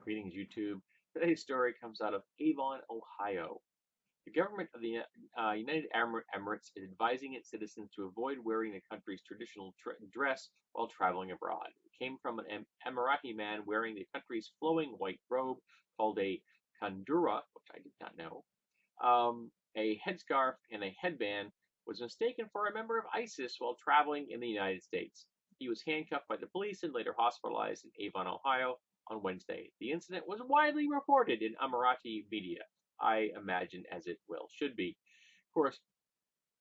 Greetings, YouTube. Today's story comes out of Avon, Ohio. The government of the United Arab Emirates is advising its citizens to avoid wearing the country's traditional dress while traveling abroad. It came from an Emirati man wearing the country's flowing white robe called a kandura, which I did not know. A headscarf and a headband was mistaken for a member of ISIS while traveling in the United States. He was handcuffed by the police and later hospitalized in Avon, Ohio on Wednesday. The incident was widely reported in Emirati media. I imagine as it well should be. Of course,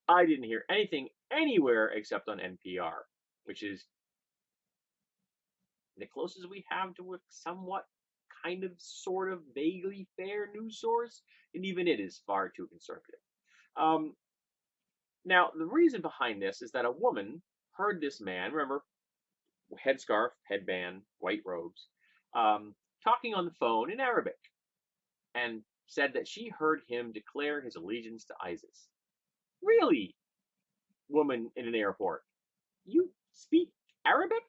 I didn't hear anything anywhere except on NPR, which is the closest we have to a somewhat kind of sort of vaguely fair news source, and even it is far too conservative. Um, Now, the reason behind this is that a woman heard this man, remember, headscarf, headband, white robes, um, talking on the phone in Arabic, and said that she heard him declare his allegiance to ISIS. Really, woman in an airport? You speak Arabic?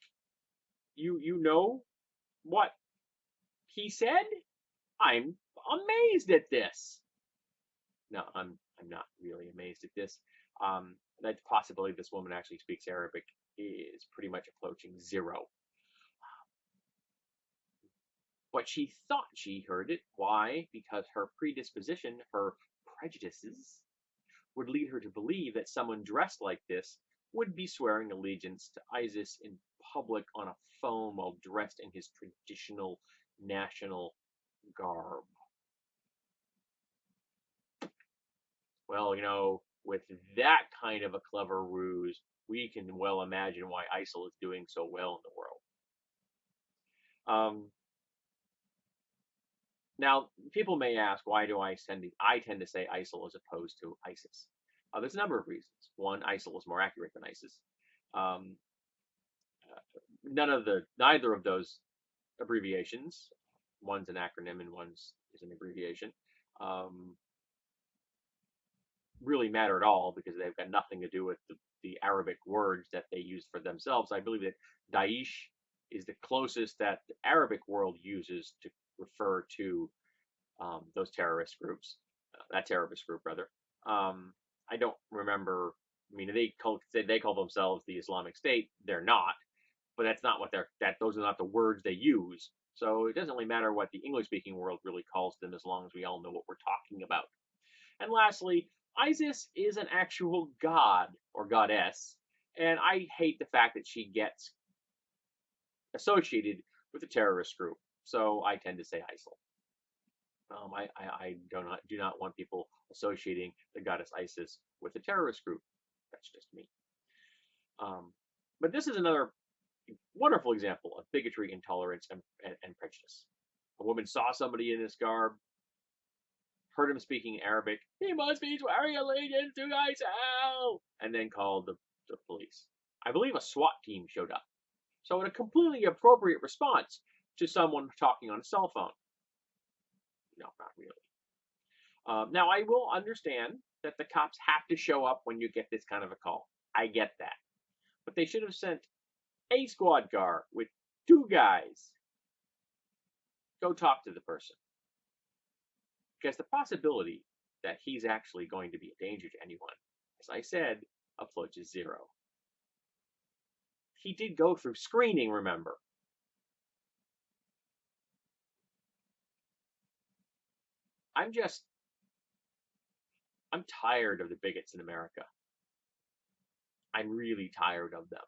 You know what he said? I'm amazed at this. No, I'm not really amazed at this. The possibility this woman actually speaks Arabic is pretty much approaching zero. But she thought she heard it. Why? Because her predisposition, her prejudices, would lead her to believe that someone dressed like this would be swearing allegiance to ISIS in public on a phone while dressed in his traditional national garb. Well, with that kind of a clever ruse, we can well imagine why ISIL is doing so well in the world. Now, people may ask, why do I tend to say ISIL as opposed to ISIS? There's a number of reasons. One, ISIL is more accurate than ISIS. Um, Neither of those abbreviations, one's an acronym and one's is an abbreviation, um, really matter at all because they've got nothing to do with the Arabic words that they use for themselves. I believe that Daesh is the closest that the Arabic world uses to refer to those terrorist groups, that terrorist group rather. I don't remember. I mean, they call themselves the Islamic State. They're not, but that's not what those are not the words they use. So it doesn't really matter what the English speaking world really calls them as long as we all know what we're talking about. And lastly, Isis is an actual god or goddess, and I hate the fact that she gets associated with a terrorist group. So I tend to say ISIL. I do not want people associating the goddess Isis with a terrorist group. That's just me. But this is another wonderful example of bigotry, intolerance, and prejudice. A woman saw somebody in this garb, heard him speaking Arabic. He must be swearing allegiance to ISIL, and then called the police. I believe a SWAT team showed up. So, in a completely appropriate response to someone talking on a cell phone. No, not really. Now, I will understand that the cops have to show up when you get this kind of a call. I get that. But they should have sent a squad car with 2 guys. Go talk to the person. Because the possibility that he's actually going to be a danger to anyone, as I said, approaches zero. He did go through screening, remember. I'm tired of the bigots in America. I'm really tired of them.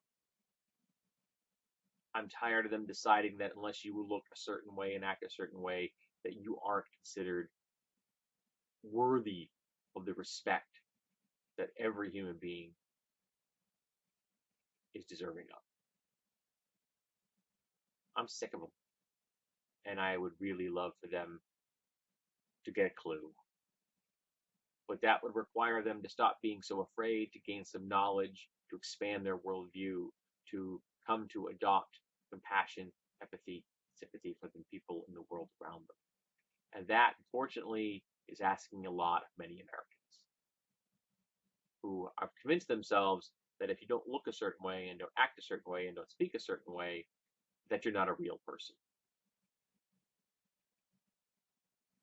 I'm tired of them deciding that unless you look a certain way and act a certain way, that you aren't considered worthy of the respect that every human being is deserving of. I'm sick of them. And I would really love for them to get a clue. But that would require them to stop being so afraid, to gain some knowledge, to expand their worldview, to come to adopt compassion, empathy, sympathy for the people in the world around them. And that, unfortunately, is asking a lot of many Americans who have convinced themselves that if you don't look a certain way and don't act a certain way and don't speak a certain way, that you're not a real person.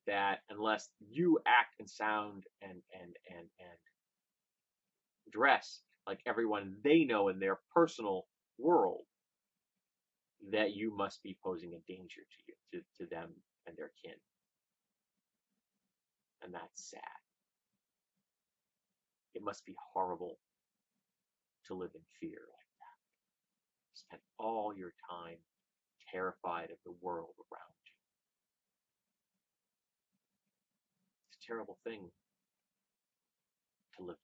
that unless you act and sound and dress like everyone they know in their personal world, that you must be posing a danger to to them and their kin. And that's sad. It must be horrible to live in fear like that. Spend all your time terrified of the world around you. It's a terrible thing to live